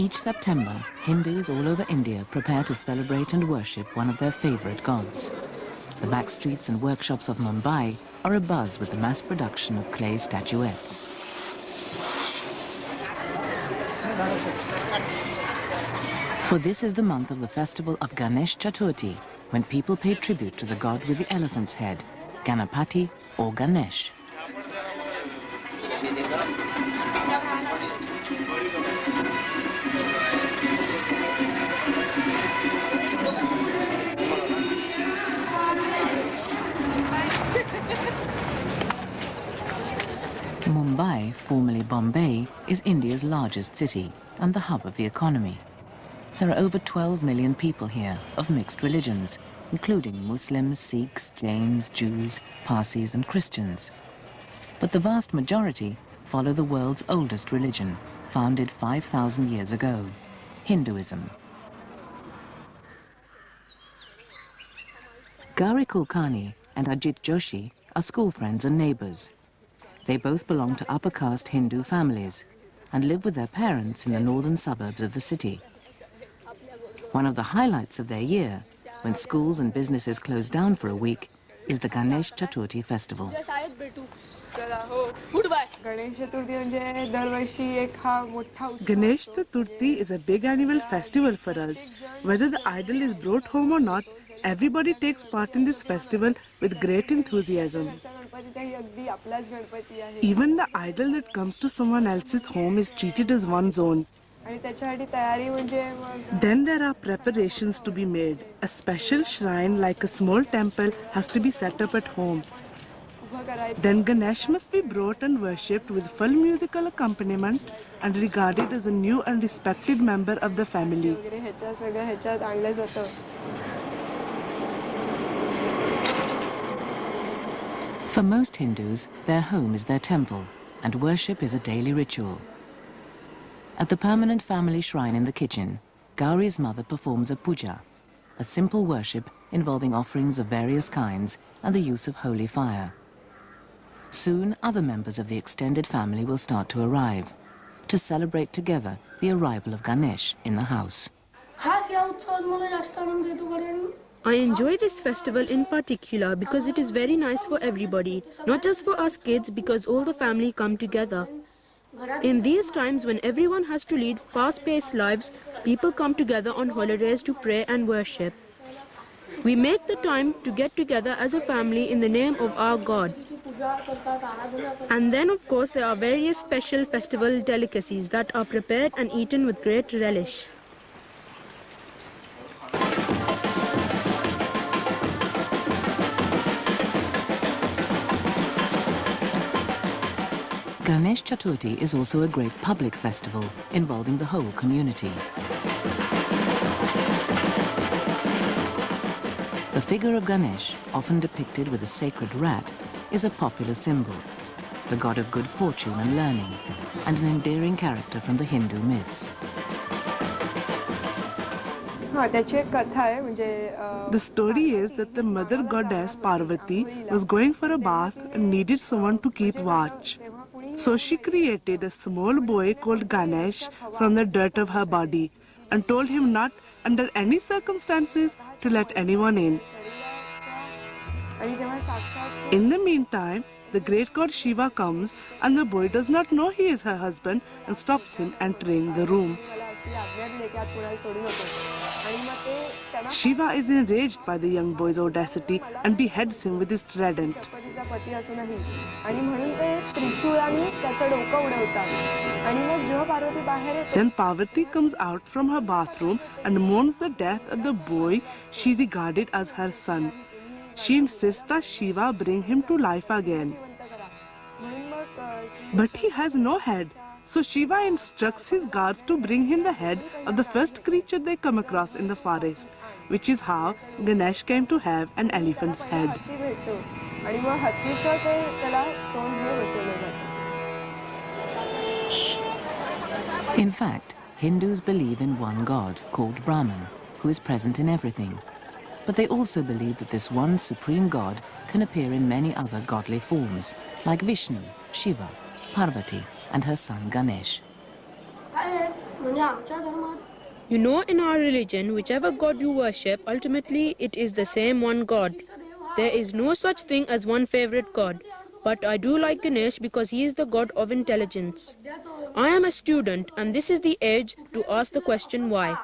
Each September, Hindus all over India prepare to celebrate and worship one of their favorite gods. The back streets and workshops of Mumbai are abuzz with the mass production of clay statuettes. For this is the month of the festival of Ganesh Chaturthi, when people pay tribute to the god with the elephant's head, Ganapati or Ganesh. Mumbai, formerly Bombay, is India's largest city and the hub of the economy. There are over 12 million people here of mixed religions, including Muslims, Sikhs, Jains, Jews, Parsis and Christians. But the vast majority follow the world's oldest religion, founded 5,000 years ago, Hinduism. Gauri Kulkarni and Ajit Joshi are school friends and neighbors. They both belong to upper caste Hindu families and live with their parents in the northern suburbs of the city. One of the highlights of their year, when schools and businesses close down for a week, is the Ganesh Chaturthi festival. Ganesh Chaturthi is a big annual festival for us. Whether the idol is brought home or not, everybody takes part in this festival with great enthusiasm. Even the idol that comes to someone else's home is treated as one's own. Then there are preparations to be made. A special shrine like a small temple has to be set up at home. Then Ganesh must be brought and worshipped with full musical accompaniment and regarded as a new and respected member of the family. For most Hindus, their home is their temple, and worship is a daily ritual. At the permanent family shrine in the kitchen, Gauri's mother performs a puja, a simple worship involving offerings of various kinds and the use of holy fire. Soon, other members of the extended family will start to arrive, to celebrate together the arrival of Ganesh in the house. I enjoy this festival in particular because it is very nice for everybody, not just for us kids, because all the family come together. In these times when everyone has to lead fast-paced lives, people come together on holidays to pray and worship. We make the time to get together as a family in the name of our God. And then, of course, there are various special festival delicacies that are prepared and eaten with great relish. Ganesh Chaturthi is also a great public festival involving the whole community. The figure of Ganesh, often depicted with a sacred rat, is a popular symbol, the god of good fortune and learning, and an endearing character from the Hindu myths. The story is that the mother goddess Parvati was going for a bath and needed someone to keep watch. So she created a small boy called Ganesh from the dirt of her body and told him not under any circumstances to let anyone in. In the meantime, the great god Shiva comes and the boy does not know he is her husband and stops him entering the room. Shiva is enraged by the young boy's audacity and beheads him with his trident. Then Parvati comes out from her bathroom and mourns the death of the boy she regarded as her son. She insists that Shiva bring him to life again. But he has no head. So Shiva instructs his guards to bring him the head of the first creature they come across in the forest, which is how Ganesh came to have an elephant's head. In fact, Hindus believe in one god called Brahman, who is present in everything. But they also believe that this one supreme god can appear in many other godly forms, like Vishnu, Shiva, Parvati, and her son Ganesh. You know, in our religion, whichever God you worship, ultimately it is the same one God. There is no such thing as one favorite God. But I do like Ganesh because he is the God of intelligence. I am a student and this is the age to ask the question why.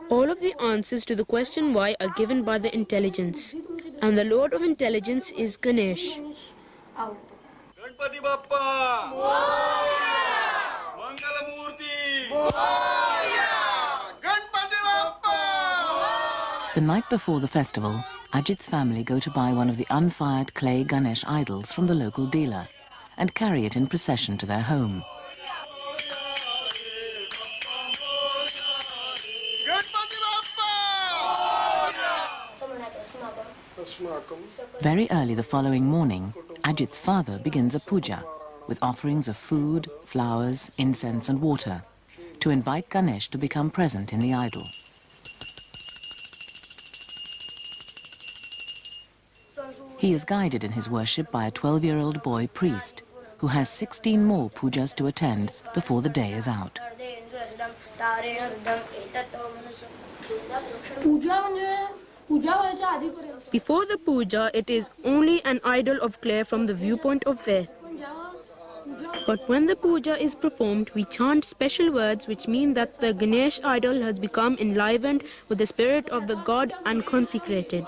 All of the answers to the question why are given by the intelligence. And the Lord of intelligence is Ganesh. Ganpati Bappa! Moria! Mangalamurti! Moria! Ganpati Bappa! The night before the festival, Ajit's family go to buy one of the unfired clay Ganesh idols from the local dealer and carry it in procession to their home. Ganpati Bappa! Very early the following morning, Ajit's father begins a puja with offerings of food, flowers, incense and water to invite Ganesh to become present in the idol. He is guided in his worship by a 12-year-old boy priest who has 16 more pujas to attend before the day is out. Before the puja, it is only an idol of clay from the viewpoint of faith. But when the puja is performed, we chant special words which mean that the Ganesh idol has become enlivened with the spirit of the god and consecrated.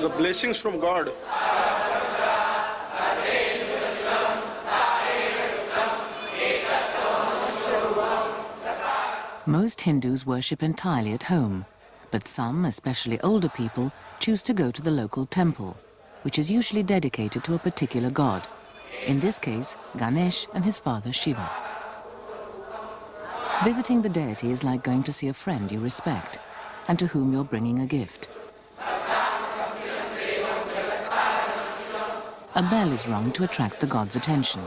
The blessings from God. Most Hindus worship entirely at home, but some, especially older people, choose to go to the local temple, which is usually dedicated to a particular god, in this case, Ganesh and his father Shiva. Visiting the deity is like going to see a friend you respect and to whom you're bringing a gift. A bell is rung to attract the god's attention.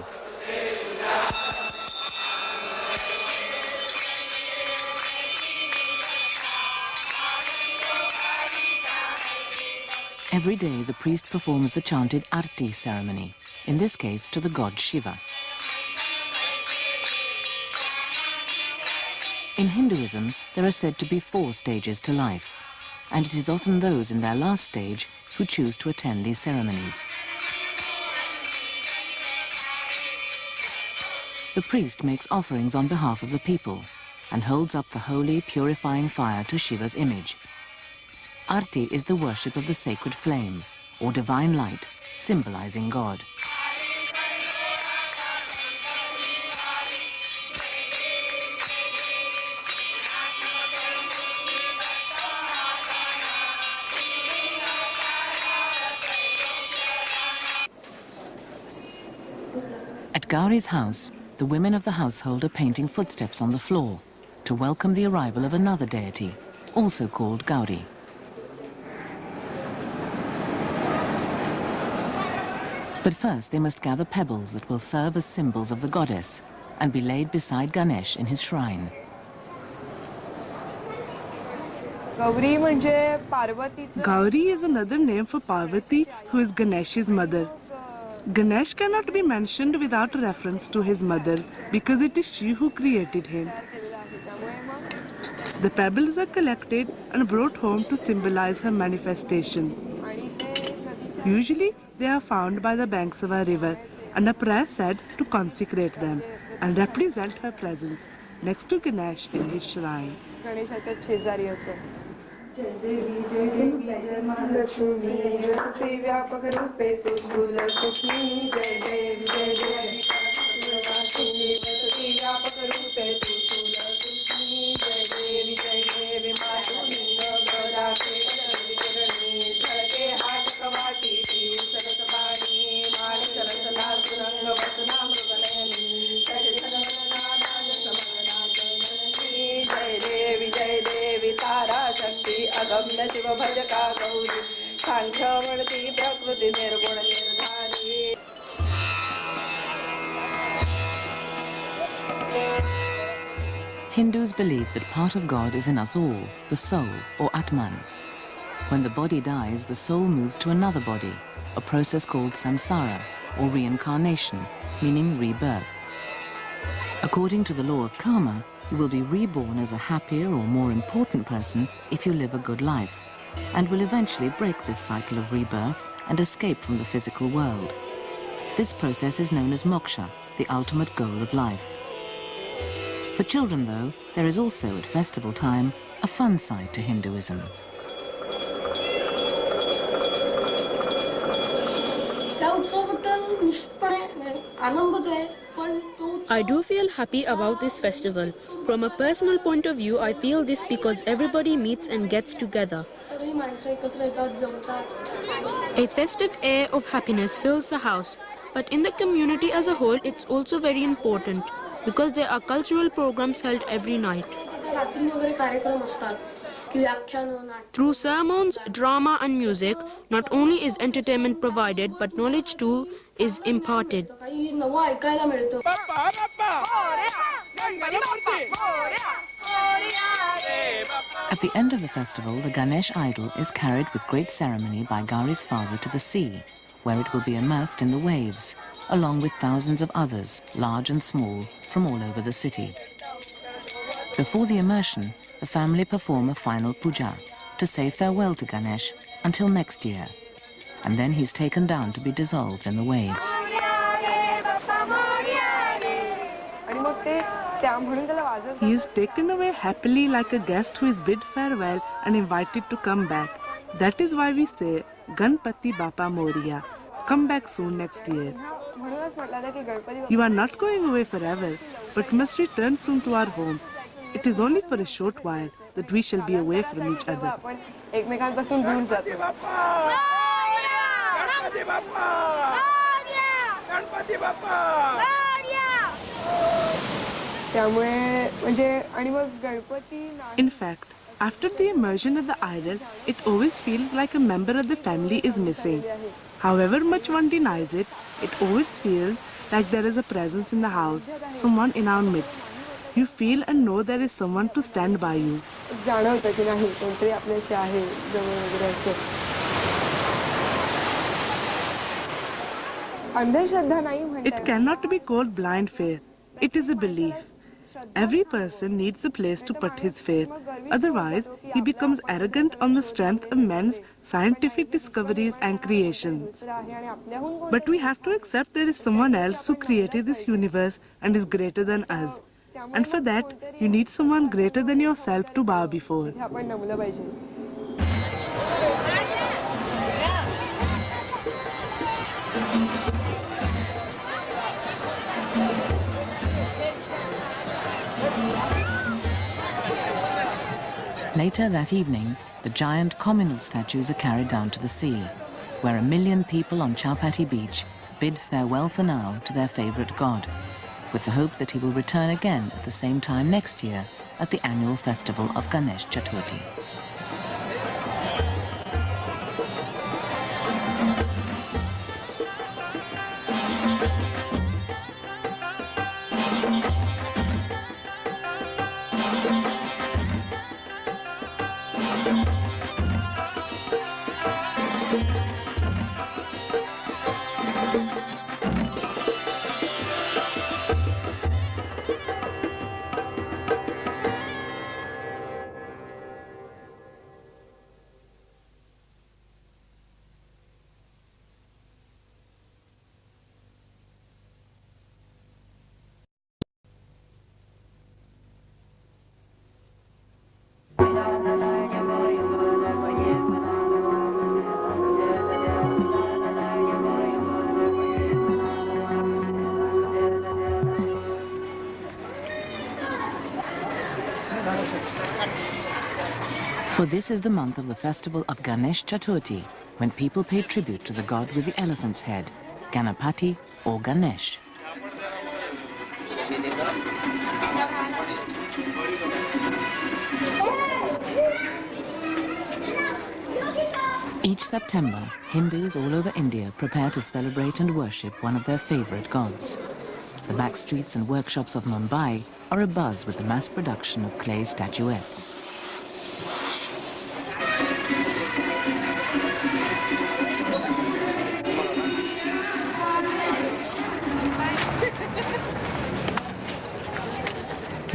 Every day, the priest performs the chanted Arti ceremony, in this case to the god Shiva. In Hinduism, there are said to be 4 stages to life, and it is often those in their last stage who choose to attend these ceremonies. The priest makes offerings on behalf of the people and holds up the holy, purifying fire to Shiva's image. Arti is the worship of the sacred flame, or divine light, symbolizing God. At Gauri's house, the women of the household are painting footsteps on the floor to welcome the arrival of another deity, also called Gauri. But first they must gather pebbles that will serve as symbols of the goddess and be laid beside Ganesh in his shrine. Gauri is another name for Parvati, who is Ganesh's mother. Ganesh cannot be mentioned without reference to his mother because it is she who created him. The pebbles are collected and brought home to symbolize her manifestation. Usually, they are found by the banks of a river and a prayer said to consecrate them and represent her presence next to Ganesh in his shrine. Hindus believe that part of God is in us all, the soul, or Atman. When the body dies, the soul moves to another body, a process called samsara, or reincarnation, meaning rebirth. According to the law of karma, you will be reborn as a happier or more important person if you live a good life, and will eventually break this cycle of rebirth and escape from the physical world. This process is known as moksha, the ultimate goal of life. For children, though, there is also, at festival time, a fun side to Hinduism. I do feel happy about this festival. From a personal point of view, I feel this because everybody meets and gets together. A festive air of happiness fills the house, but in the community as a whole, it's also very important because there are cultural programs held every night. Through sermons, drama and music, not only is entertainment provided, but knowledge too is imparted. At the end of the festival, the Ganesh idol is carried with great ceremony by Gauri's father to the sea, where it will be immersed in the waves, along with thousands of others, large and small, from all over the city. Before the immersion, the family perform a final puja to say farewell to Ganesh until next year, and then he's taken down to be dissolved in the waves. He is taken away happily like a guest who is bid farewell and invited to come back. That is why we say, Ganpati Bappa Moria, come back soon next year. You are not going away forever, but must return soon to our home. It is only for a short while that we shall be away from each other. In fact, after the immersion of the idol, it always feels like a member of the family is missing. However much one denies it, it always feels like there is a presence in the house, someone in our midst. You feel and know there is someone to stand by you. It cannot be called blind faith. It is a belief. Every person needs a place to put his faith. Otherwise, he becomes arrogant on the strength of men's scientific discoveries and creations. But we have to accept there is someone else who created this universe and is greater than us. And for that, you need someone greater than yourself to bow before. Later that evening, the giant communal statues are carried down to the sea, where 1 million people on Chowpatty Beach bid farewell for now to their favorite god, with the hope that he will return again at the same time next year at the annual festival of Ganesh Chaturthi. For this is the month of the festival of Ganesh Chaturthi, when people pay tribute to the god with the elephant's head, Ganapati or Ganesh. Each September, Hindus all over India prepare to celebrate and worship one of their favorite gods. The back streets and workshops of Mumbai are abuzz with the mass production of clay statuettes.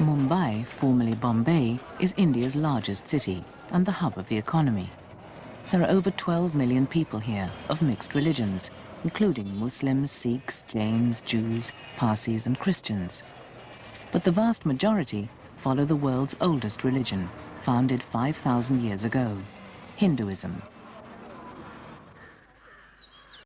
Mumbai, formerly Bombay, is India's largest city and the hub of the economy. There are over 12 million people here of mixed religions, including Muslims, Sikhs, Jains, Jews, Parsis and Christians. But the vast majority follow the world's oldest religion, founded 5,000 years ago, Hinduism.